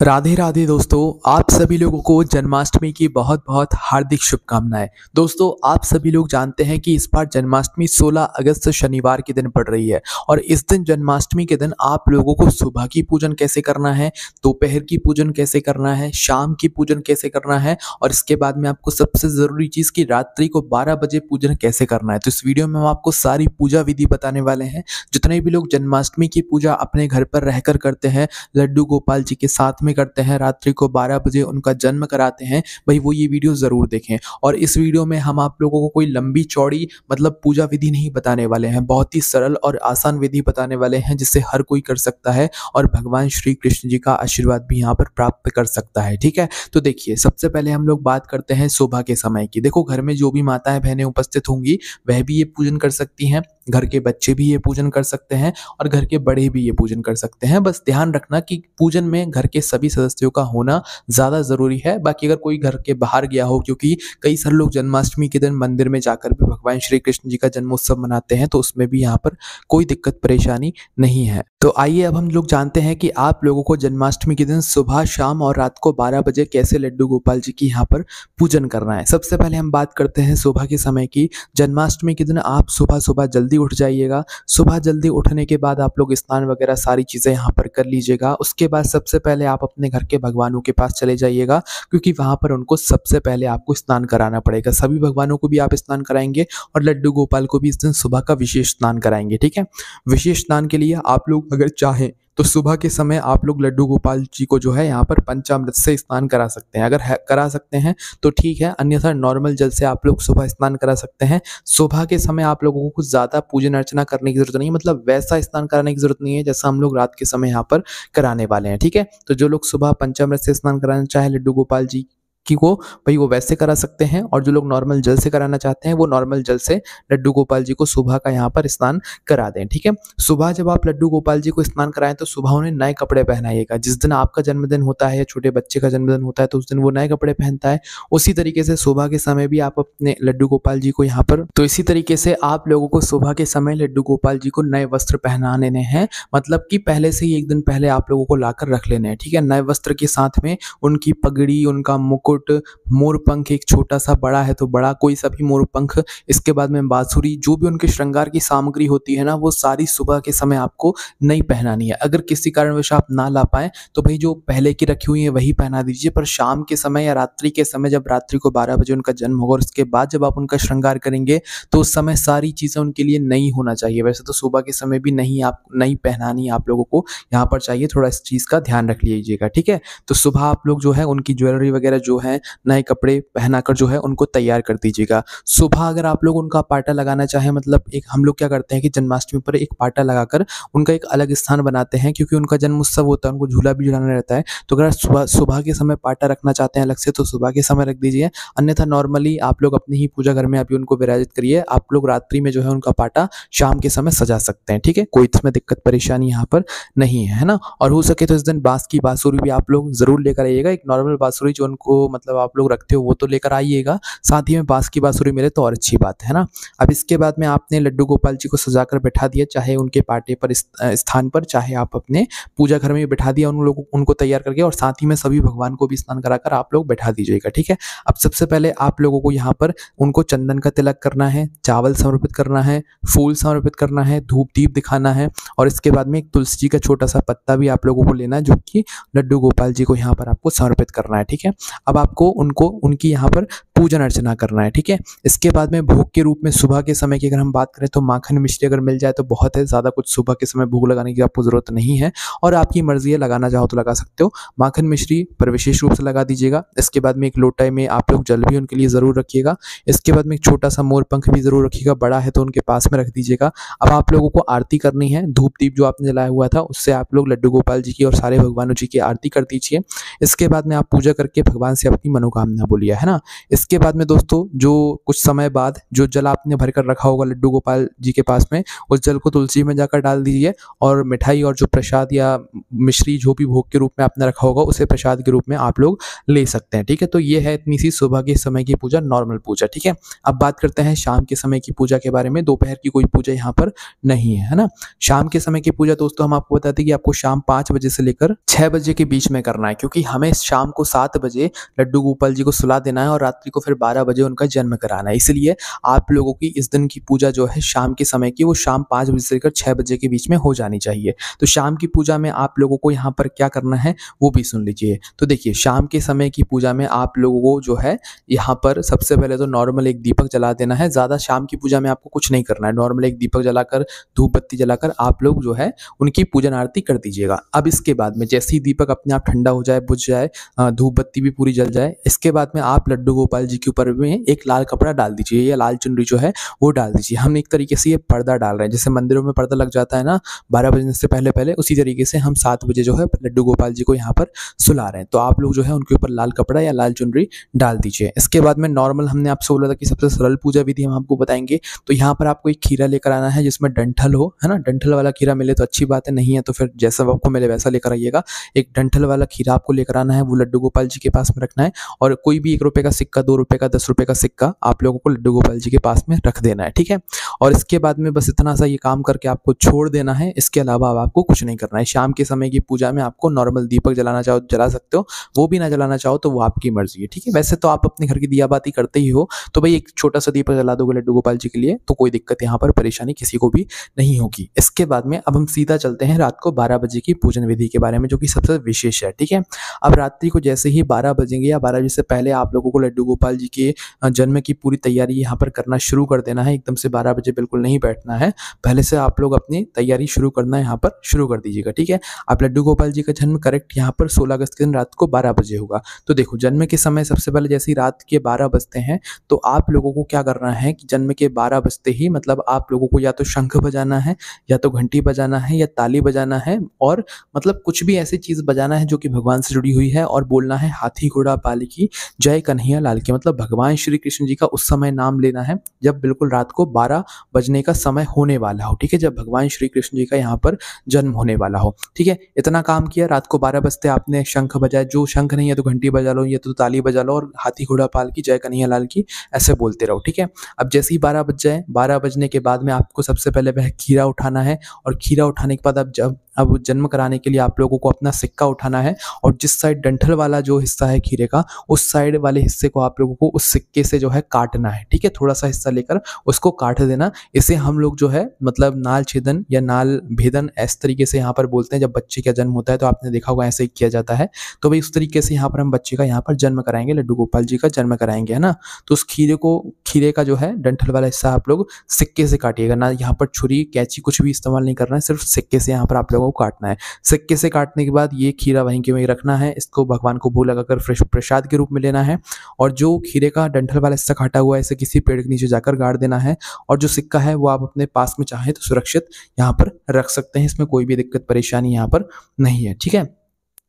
राधे राधे दोस्तों, आप सभी लोगों को जन्माष्टमी की बहुत बहुत हार्दिक शुभकामनाएं। दोस्तों, आप सभी लोग जानते हैं कि इस बार जन्माष्टमी 16 अगस्त शनिवार के दिन पड़ रही है और इस दिन जन्माष्टमी के दिन आप लोगों को सुबह की पूजन कैसे करना है, दोपहर की पूजन कैसे करना है, शाम की पूजन कैसे करना है और इसके बाद में आपको सबसे ज़रूरी चीज़ की रात्रि को 12 बजे पूजन कैसे करना है। तो इस वीडियो में हम आपको सारी पूजा विधि बताने वाले हैं। जितने भी लोग जन्माष्टमी की पूजा अपने घर पर रहकर करते हैं, लड्डू गोपाल जी के साथ में करते हैं, रात्रि को 12 बजे उनका जन्म कराते हैं, भाई वो ये वीडियो ज़रूर देखें। और इस वीडियो में हम आप लोगों को कोई लंबी चौड़ी मतलब पूजा विधि नहीं बताने वाले हैं, बहुत ही सरल और आसान विधि बताने वाले हैं जिसे हर कोई कर सकता है और भगवान श्री कृष्ण जी का आशीर्वाद भी यहाँ पर प्राप्त कर सकता है। ठीक है, तो देखिए सबसे पहले हम लोग बात करते हैं सुबह के समय की। देखो, घर में जो भी माताएं बहनें उपस्थित होंगी वह भी ये पूजन कर सकती हैं, घर के बच्चे भी ये पूजन कर सकते हैं और घर के बड़े भी ये पूजन कर सकते हैं। बस ध्यान रखना कि पूजन में घर के सभी सदस्यों का होना ज़्यादा ज़रूरी है। बाकी अगर कोई घर के बाहर गया हो, क्योंकि कई सारे लोग जन्माष्टमी के दिन मंदिर में जाकर भी भगवान श्री कृष्ण जी का जन्मोत्सव मनाते हैं, तो उसमें भी यहाँ पर कोई दिक्कत परेशानी नहीं है। तो आइए अब हम लोग जानते हैं कि आप लोगों को जन्माष्टमी के दिन सुबह, शाम और रात को 12 बजे कैसे लड्डू गोपाल जी की यहाँ पर पूजन करना है। सबसे पहले हम बात करते हैं सुबह के समय की। जन्माष्टमी के दिन आप सुबह सुबह जल्दी उठ जाइएगा। सुबह जल्दी उठने के बाद आप लोग स्नान वगैरह सारी चीज़ें यहाँ पर कर लीजिएगा। उसके बाद सबसे पहले आप अपने घर के भगवानों के पास चले जाइएगा, क्योंकि वहाँ पर उनको सबसे पहले आपको स्नान कराना पड़ेगा। सभी भगवानों को भी आप स्नान कराएंगे और लड्डू गोपाल को भी इस दिन सुबह का विशेष स्नान कराएंगे। ठीक है, विशेष स्नान के लिए आप लोग अगर चाहें तो सुबह के समय आप लोग लड्डू गोपाल जी को जो है यहाँ पर पंचामृत से स्नान करा सकते हैं। अगर करा सकते हैं तो ठीक है, अन्यथा नॉर्मल जल से आप लोग सुबह स्नान करा सकते हैं। सुबह के समय आप लोगों को कुछ ज़्यादा पूजन अर्चना करने की ज़रूरत नहीं है, मतलब वैसा स्नान कराने की ज़रूरत नहीं है जैसा हम लोग रात के समय यहाँ पर कराने वाले हैं। ठीक है, तो जो लोग सुबह पंचामृत से स्नान कराना चाहे लड्डू गोपाल जी की को, भाई वो वैसे करा सकते हैं, और जो लोग नॉर्मल जल से कराना चाहते हैं वो नॉर्मल जल से लड्डू गोपाल जी को सुबह का यहाँ पर स्नान करा दें। ठीक है, सुबह जब आप लड्डू गोपाल जी को स्नान कराएं तो सुबह उन्हें नए कपड़े पहनाइएगा। जिस दिन आपका जन्मदिन होता है या छोटे बच्चे का जन्मदिन होता है तो उस दिन वो नए कपड़े पहनता है, उसी तरीके से सुबह के समय भी आप अपने लड्डू गोपाल जी को यहाँ पर, तो इसी तरीके से आप लोगों को सुबह के समय लड्डू गोपाल जी को नए वस्त्र पहना लेने हैं। मतलब कि पहले से ही एक दिन पहले आप लोगों को लाकर रख लेने हैं। ठीक है, नए वस्त्र के साथ में उनकी पगड़ी, उनका मुकुट, मोर पंख, एक छोटा सा, बड़ा है तो बड़ा कोई सा भी मोर पंख, इसके बाद में बांसुरी, जो भी उनके श्रृंगार की सामग्री होती है ना, वो सारी सुबह के समय आपको नई पहनानी है। अगर किसी कारणवश आप ना ला पाएँ तो भाई जो पहले की रखी हुई है वही पहना दीजिए, पर शाम के समय या रात्रि के समय, जब रात्रि को 12 बजे उनका जन्म होगा और उसके बाद जब आप उनका श्रृंगार करेंगे तो उस समय सारी चीज़ें उनके लिए नई होना चाहिए। वैसे तो सुबह के समय भी नहीं, आप नई पहनानी आप लोगों को यहाँ पर चाहिए, थोड़ा इस चीज़ का ध्यान रख लीजिएगा। ठीक है, तो सुबह आप लोग जो है उनकी ज्वेलरी वगैरह जो है, नए कपड़े पहनाकर जो है उनको तैयार कर दीजिएगा। सुबह अगर आप लोग उनका पाटा लगाना चाहें, मतलब एक हम लोग क्या करते हैं कि जन्माष्टमी पर एक पाटा लगाकर उनका एक अलग स्थान बनाते हैं, क्योंकि उनका जन्म उत्सव होता है, उनको झूला भी झुलाना रहता है। तो अगर सुबह सुबह के समय पाटा रखना चाहते हैं अलग से तो सुबह के समय रख दीजिए, अन्यथा नॉर्मली आप लोग अपनी ही पूजा घर में अभी उनको विराजित करिए। आप लोग रात्रि में जो है उनका पाटा शाम के समय सजा सकते हैं। ठीक है, कोई इसमें दिक्कत परेशानी यहाँ पर नहीं है ना। और हो सके तो इस दिन बांस की बांसुरी भी आप लोग जरूर लेकर आइएगा। एक नॉर्मल बांसुरी जो उनको मतलब आप लोग रखते हो वो तो लेकर आइएगा, साथ ही में बांस की बांसुरी मिले तो और अच्छी बात है ना। अब इसके बाद में आपने लड्डू गोपाल जी को सजाकर बैठा दिया, चाहे उनके पाटे पर स्थान पर, चाहे आप अपने पूजा घर में बैठा दिया उन लोगों उनको तैयार करके, और साथ ही में सभी भगवान को भी स्नान कराकर आप लोग बैठा दीजिएगा। ठीक है, अब सबसे पहले आप लोगों को यहाँ पर उनको चंदन का तिलक करना है, चावल समर्पित करना है, फूल समर्पित करना है, धूप दीप दिखाना है, और इसके बाद में एक तुलसी जी का छोटा सा पत्ता भी आप लोगों को लेना है, जो कि लड्डू गोपाल जी को यहाँ पर आपको समर्पित करना है। ठीक है, अब आपको उनको उनकी यहाँ पर पूजन अर्चना करना है। ठीक है, इसके बाद में भोग के रूप में सुबह के समय की अगर हम बात करें तो माखन मिश्री अगर मिल जाए तो बहुत है, ज़्यादा कुछ सुबह के समय भोग लगाने की आपको ज़रूरत नहीं है, और आपकी मर्जी है, लगाना चाहो तो लगा सकते हो। माखन मिश्री पर विशेष रूप से लगा दीजिएगा। इसके बाद में एक लोटे में आप लोग जल भी उनके लिए ज़रूर रखिएगा। इसके बाद में एक छोटा सा मोर पंख भी ज़रूर रखिएगा, बड़ा है तो उनके पास में रख दीजिएगा। अब आप लोगों को आरती करनी है, धूप दीप जो आपने जलाया हुआ था उससे आप लोग लड्डू गोपाल जी की और सारे भगवानों जी की आरती कर दीजिए। इसके बाद में आप पूजा करके भगवान से अपनी मनोकामना बोली है ना। इसके बाद में दोस्तों जो कुछ समय बाद जो जल आपने भर कर रखा होगा लड्डू गोपाल जी के पास में, उस जल को तुलसी में जाकर डाल दीजिए और मिठाई और जो प्रसाद या मिश्री जो भी भोग के रूप में आपने रखा होगा उसे प्रसाद के रूप में आप लोग ले सकते हैं। ठीक है, तो ये है इतनी सी सुबह के समय की पूजा, नॉर्मल पूजा। ठीक है, अब बात करते हैं शाम के समय की पूजा के बारे में। दोपहर की कोई पूजा यहाँ पर नहीं है ना। शाम के समय की पूजा दोस्तों हम आपको बताते हैं कि आपको शाम 5 बजे से लेकर 6 बजे के बीच में करना है, क्योंकि हमें शाम को 7 बजे लड्डू गोपाल जी को सुला देना है और रात्रि को फिर 12 बजे उनका जन्म कराना है। इसलिए आप लोगों की इस दिन की पूजा जो है शाम के समय की, वो शाम 5 बजे से लेकर 6 बजे के बीच में हो जानी चाहिए। तो शाम की पूजा में आप लोगों को यहाँ पर क्या करना है वो भी सुन लीजिए। तो देखिए, शाम के समय की पूजा में आप लोगों को जो है यहाँ पर सबसे पहले तो नॉर्मल एक दीपक जला देना है। ज़्यादा शाम की पूजा में आपको कुछ नहीं करना है, नॉर्मल एक दीपक जलाकर, धूप बत्ती जलाकर आप लोग जो है उनकी पूजन आरती कर दीजिएगा। अब इसके बाद में जैसे ही दीपक अपने आप ठंडा हो जाए, बुझ जाए, धूप बत्ती भी पूरी जल जाए, इसके बाद में आप लड्डू गोपाल जी के ऊपर में एक लाल कपड़ा डाल दीजिए या लाल चुनरी जो है वो डाल दीजिए। हम एक तरीके से ये पर्दा डाल रहे हैं, जैसे मंदिरों में पर्दा लग जाता है ना 12 बजने से पहले पहले, उसी तरीके से हम 7 बजे जो है लड्डू गोपाल जी को यहाँ पर सुला रहे हैं। तो आप लोग जो है उनके ऊपर लाल कपड़ा या लाल चुनरी डाल दीजिए। इसके बाद में नॉर्मल हमने आपसे बोला था कि सबसे सरल पूजा विधि हम आपको बताएंगे। तो यहाँ पर आपको एक खीरा लेकर आना है जिसमें डंठल हो, है ना। डंठल वाला खीरा मिले तो अच्छी बात है, नहीं है तो फिर जैसा आपको मिले वैसा लेकर आइएगा। एक डंठल वाला खीरा आपको लेकर आना है, वो लड्डू गोपाल जी के पास में रखना है। और कोई भी 1 रुपये का सिक्का, 2 रुपये का, 10 रुपये का सिक्का आप लोगों को लड्डू गोपाल जी के पास में रख देना है। ठीक है, और इसके बाद में बस इतना सा ये काम करके आपको छोड़ देना है। इसके अलावा अब आपको कुछ नहीं करना है। शाम के समय की पूजा में आपको नॉर्मल दीपक जलाना चाहो तो जला सकते हो, वो भी ना जलाना चाहो तो वो आपकी मर्जी है। ठीक है, वैसे तो आप अपने घर की दिया बाती करते ही हो, तो भाई एक छोटा सा दीपक जला दोगे लड्डू गोपाल जी के लिए तो कोई दिक्कत यहाँ पर परेशानी किसी को भी नहीं होगी। इसके बाद में अब हम सीधा चलते हैं रात को 12 बजे की पूजन विधि के बारे में, जो कि सबसे विशेष है। ठीक है, अब रात्रि को जैसे ही 12 बजेंगे या 12 बजे से पहले आप लोगों को लड्डू गोपाल जी के जन्म की पूरी तैयारी यहाँ पर करना शुरू कर देना है। एकदम से 12 बजे बिल्कुल नहीं बैठना है, पहले से आप लोग अपनी तैयारी शुरू करना यहाँ पर शुरू कर दीजिएगा। ठीक है, अब लड्डू गोपाल जी का जन्म करेक्ट यहाँ पर 16 अगस्त के दिन रात को 12 बजे होगा। तो देखो, जन्म के समय सबसे पहले जैसे ही रात के 12 बजते हैं तो आप लोगों को क्या करना है कि जन्म के 12 बजते ही मतलब आप लोगों को या तो शंख बजाना है, या तो घंटी बजाना है, या ताली बजाना है, और मतलब कुछ भी ऐसी चीज़ बजाना है जो कि भगवान से जुड़ी हुई है, और बोलना है हाथी घोड़ा पाल की जय कन्हैया लाल की। मतलब भगवान श्री कृष्ण जी का उस समय नाम लेना है जब बिल्कुल रात को 12 बजने का समय होने वाला हो। ठीक है, जब भगवान श्री कृष्ण जी का यहाँ पर जन्म होने वाला हो। ठीक है, इतना काम किया। रात को 12 बजते आपने शंख बजाए, जो शंख नहीं है तो घंटी बजा लो, या तो ताली बजा लो, और हाथी घोड़ा पाल की जय कन्हैया लाल की ऐसे बोलते रहो। ठीक है, अब जैसे ही 12 बज जाए, 12 बजने के बाद में आपको सबसे पहले वह खीरा उठाना है, और खीरा उठाने के बाद अब जन्म कराने के लिए आप लोगों को अपना सिक्का उठाना है, और जिस साइड डंठल वाला जो हिस्सा है खीरे का, उस साइड वाले हिस्से को आप लोगों को उस सिक्के से जो है काटना है। ठीक है, थोड़ा सा हिस्सा लेकर उसको काट देना। इसे हम लोग जो है मतलब नाल छेदन या नाल भेदन इस तरीके से यहाँ पर बोलते हैं। जब बच्चे का जन्म होता है तो आपने देखा होगा ऐसे ही किया जाता है। तो भाई उस तरीके से यहाँ पर हम बच्चे का यहाँ पर जन्म कराएंगे, लड्डू गोपाल जी का जन्म कराएंगे, है ना। तो उस खीरे का जो है डंठल वाला हिस्सा आप लोग सिक्के से काटिएगा ना, यहाँ पर छुरी कैंची कुछ भी इस्तेमाल नहीं करना है, सिर्फ सिक्के से यहाँ पर आप लोगों को काटना है। सिक्के से काटने के बाद ये खीरा वहीं के वहीं रखना है, इसको भगवान को भोग लगाकर प्रसाद के रूप में लेना है, और जो खीरे का डंठल वाला हिस्सा काटा हुआ है इसे किसी पेड़ के नीचे जाकर गाड़ देना है, और जो सिक्का है वो आप अपने पास में चाहे तो सुरक्षित यहाँ पर रख सकते हैं। इसमें कोई भी दिक्कत परेशानी यहाँ पर नहीं है। ठीक है,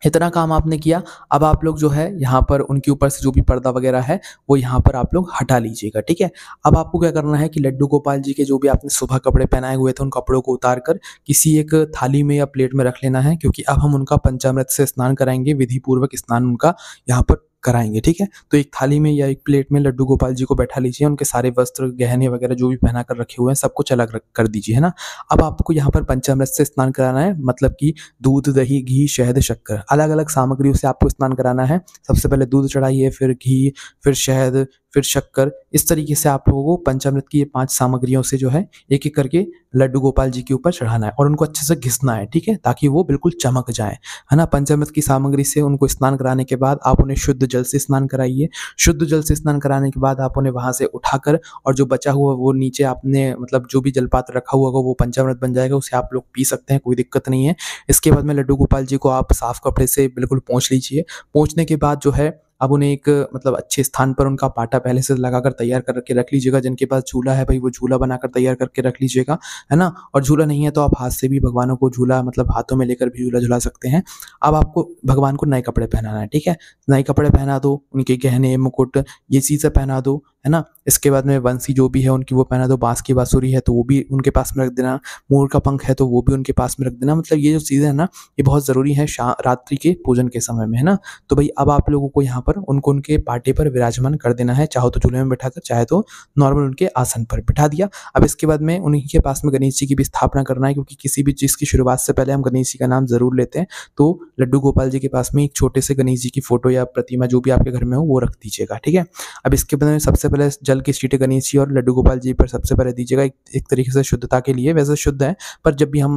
इतना काम आपने किया। अब आप लोग जो है यहाँ पर उनके ऊपर से जो भी पर्दा वगैरह है वो यहाँ पर आप लोग हटा लीजिएगा। ठीक है, अब आपको क्या करना है कि लड्डू गोपाल जी के जो भी आपने सुबह कपड़े पहनाए हुए थे उन कपड़ों को उतार कर किसी एक थाली में या प्लेट में रख लेना है, क्योंकि अब हम उनका पंचामृत से स्नान कराएंगे, विधि पूर्वक स्नान उनका यहाँ पर कराएंगे। ठीक है, तो एक थाली में या एक प्लेट में लड्डू गोपाल जी को बैठा लीजिए, उनके सारे वस्त्र गहने वगैरह जो भी पहना कर रखे हुए हैं सब कुछ अलग कर दीजिए, है ना। अब आपको यहाँ पर पंचामृत से स्नान कराना है, मतलब कि दूध, दही, घी, शहद, शक्कर, अलग अलग सामग्रियों से आपको स्नान कराना है। सबसे पहले दूध चढ़ाइए, फिर घी, फिर शहद, फिर शक्कर। इस तरीके से आप लोगों को पंचामृत की ये 5 सामग्रियों से जो है एक एक करके लड्डू गोपाल जी के ऊपर चढ़ाना है, और उनको अच्छे से घिसना है। ठीक है, ताकि वो बिल्कुल चमक जाए, है ना। पंचामृत की सामग्री से उनको स्नान कराने के बाद आप उन्हें शुद्ध जल से स्नान कराइए। शुद्ध जल से स्नान कराने के बाद आप उन्हें वहां से उठाकर, और जो बचा हुआ वो नीचे आपने मतलब जो भी जलपात्र रखा हुआ होगा वो पंचामृत बन जाएगा, उसे आप लोग पी सकते हैं, कोई दिक्कत नहीं है। इसके बाद में लड्डू गोपाल जी को आप साफ कपड़े से बिल्कुल पोंछ लीजिए। पोंछने के बाद जो है अब उन्हें एक मतलब अच्छे स्थान पर उनका पाटा पहले से लगाकर तैयार करके रख लीजिएगा। जिनके पास झूला है भाई वो झूला बनाकर तैयार करके रख लीजिएगा, है ना? और झूला नहीं है तो आप हाथ से भी भगवानों को झूला मतलब हाथों में लेकर भी झूला झुला सकते हैं। अब आपको भगवान को नए कपड़े पहनाना है, ठीक है? नए कपड़े पहना दो, उनके गहने, मुकुट ये चीज़ें पहना दो, है ना? इसके बाद में बंसी जो भी है उनकी वो पहना दो, बाँस की बाँसुरी है तो वो भी उनके पास में रख देना, मोर का पंख है तो वो भी उनके पास में रख देना। मतलब ये जो चीज़ें हैं ना, ये बहुत ज़रूरी है रात्रि के पूजन के समय में, है ना? तो भई अब आप लोगों को यहाँ पर उनको उनके पाटे पर विराजमान कर देना है, चाहो तो झूले में बैठाकर, चाहे तो नॉर्मल उनके आसन पर बिठा दिया। अब इसके बाद में उन्हीं के पास में गणेश जी की भी स्थापना करना है, क्योंकि किसी भी चीज़ की शुरुआत से पहले हम गणेश जी का नाम ज़रूर लेते हैं। तो लड्डू गोपाल जी के पास में एक छोटे से गणेश जी की फ़ोटो या प्रतिमा जो भी आपके घर में हो वो रख दीजिएगा, ठीक है? अब इसके बाद में सबसे पहले जल की छींटे गणेश जी और लड्डू गोपाल जी पर सबसे पहले दीजिएगा, एक तरीके से शुद्धता के लिए। वैसे शुद्ध है, पर जब भी हम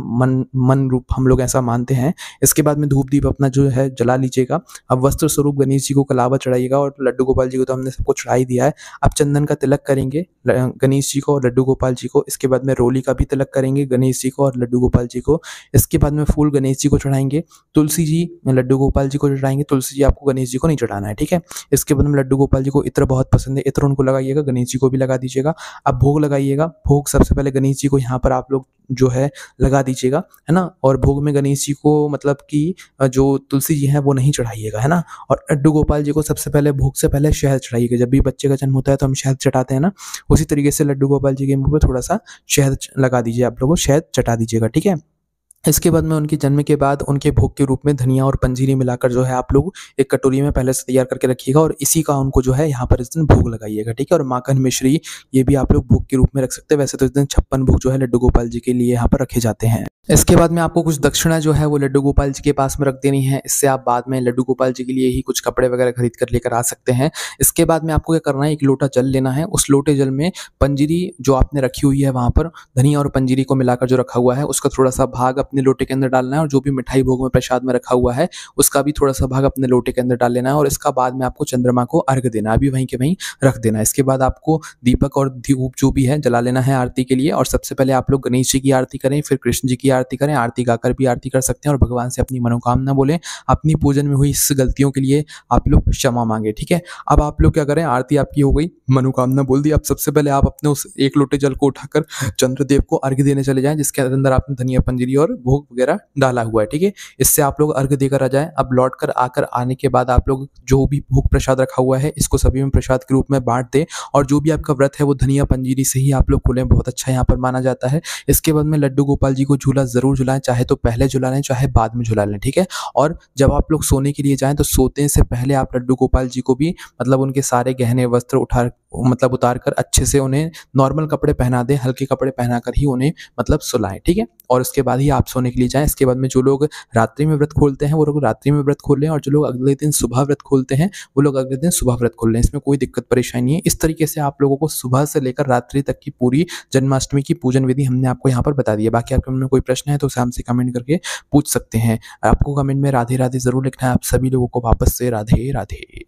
मन रूप हम लोग ऐसा मानते हैं। इसके बाद में धूप दीप अपना जो है जला लीजिएगा। अब वस्त्र स्वरूप गणेश जी को कलावा चढ़ाइएगा, और लड्डू गोपाल जी को तो हमने सबको चढ़ा ही दिया है। अब चंदन का तिलक करेंगे गणेश जी को और लड्डू गोपाल जी को। इसके बाद में रोली का भी तिलक करेंगे गणेश जी को और लड्डू गोपाल जी को। इसके बाद में फूल गणेश जी को चढ़ाएंगे। तुलसी जी लड्डू गोपाल जी को चढ़ाएंगे, तुलसी जी आपको गणेश जी को नहीं चढ़ाना है, ठीक है? इसके बाद में लड्डू गोपाल जी को इत्र बहुत पसंद है, इत्र उनको लगाइएगा, गणेश जी को भी लगा दीजिएगा। अब भोग लगाइएगा। भोग सबसे पहले गणेश जी को यहाँ पर आप लोग जो है लगा दीजिएगा, है ना? और भोग में गणेश जी को मतलब कि जो तुलसी जी हैं वो नहीं चढ़ाइएगा, है ना? और लड्डू गोपाल जी को सबसे पहले भोग से पहले शहद चढ़ाइएगा। जब भी बच्चे का जन्म होता है तो हम शहद चटाते हैं ना, उसी तरीके से लड्डू गोपाल जी के मुँह पे थोड़ा-सा शहद लगा दीजिए, आप लोग शहद चटा दीजिएगा, ठीक है? इसके बाद में उनके जन्म के बाद उनके भोग के रूप में धनिया और पंजीरी मिलाकर जो है आप लोग एक कटोरी में पहले से तैयार करके रखिएगा, और इसी का उनको जो है यहाँ पर इस दिन भोग लगाइएगा, ठीक है? और माखन मिश्री ये भी आप लोग भोग के रूप में रख सकते हैं। वैसे तो इस दिन 56 भोग जो है लड्डू गोपाल जी के लिए यहाँ पर रखे जाते हैं। इसके बाद में आपको कुछ दक्षिणा जो है वो लड्डू गोपाल जी के पास में रख देनी है। इससे आप बाद में लड्डू गोपाल जी के लिए ही कुछ कपड़े वगैरह खरीद कर लेकर आ सकते हैं। इसके बाद में आपको क्या करना है, एक लोटा जल लेना है। उस लोटे जल में पंजीरी जो आपने रखी हुई है वहाँ पर धनिया और पंजीरी को मिलाकर जो रखा हुआ है उसका थोड़ा-सा भाग अपने लोटे के अंदर डालना है, और जो भी मिठाई भोग में प्रसाद में रखा हुआ है उसका भी थोड़ा-सा भाग अपने लोटे के अंदर डाल लेना है, और इसका बाद में आपको चंद्रमा को अर्घ देना है, अभी वहीं के वहीं रख देना है। इसके बाद आपको दीपक और धूप जो भी है जला लेना है आरती के लिए, और सबसे पहले आप लोग गणेश जी की आरती करें, फिर कृष्ण जी की आरती करें। आरती गाकर भी आरती कर सकते हैं और भगवान से अपनी मनोकामना बोलें। अपनी पूजन में हुई इस गलतियों के लिए आप लोग क्षमा मांगे, ठीक है? अब आप लोग क्या करें, आरती आपकी हो गई, मनोकामना बोल दी। अब सबसे पहले आप अपने उस एक लोटे जल को उठाकर चंद्रदेव को अर्घ देने चले जाएं, जिसके अंदर आपने धनिया पंजीरी और भोग वगैरह डाला हुआ है, ठीक है? इससे आप लोग अर्घ देकर आ जाएं। अब लौट कर आने के बाद आप लोग जो भी भोग प्रसाद रखा हुआ है इसको सभी में प्रसाद के रूप में बांट दें, और जो भी आपका व्रत है वो धनिया पंजीरी से ही आप लोग खोलें, बहुत अच्छा यहाँ पर माना जाता है। इसके बाद में लड्डू गोपाल जी को झूला ज़रूर झुलाएं, चाहे तो पहले झुला लें चाहे बाद में झुला लें, ठीक है? और जब आप लोग सोने के लिए जाएँ तो सोते से पहले आप लड्डू गोपाल जी को भी मतलब उनके सारे गहने वस्त्र उतार कर अच्छे से उन्हें नॉर्मल कपड़े पहना दें, हल्के कपड़े पहनाकर ही उन्हें मतलब सुलाएँ, ठीक है? और उसके बाद ही आप सोने के लिए जाएँ। इसके बाद में जो लोग रात्रि में व्रत खोलते हैं वो लोग रात्रि में व्रत खोल लें, और जो लोग अगले दिन सुबह व्रत खोलते हैं वो लोग अगले दिन सुबह व्रत खोल लें। इसमें कोई दिक्कत परेशानी नहीं है। इस तरीके से आप लोगों को सुबह से लेकर रात्रि तक की पूरी जन्माष्टमी की पूजन विधि हमने आपको यहाँ पर बता दी है। बाकी आपके मन में कोई प्रश्न है तो उसे हमसे कमेंट करके पूछ सकते हैं। आपको कमेंट में राधे राधे ज़रूर लिखना है। आप सभी लोगों को वापस से राधे राधे।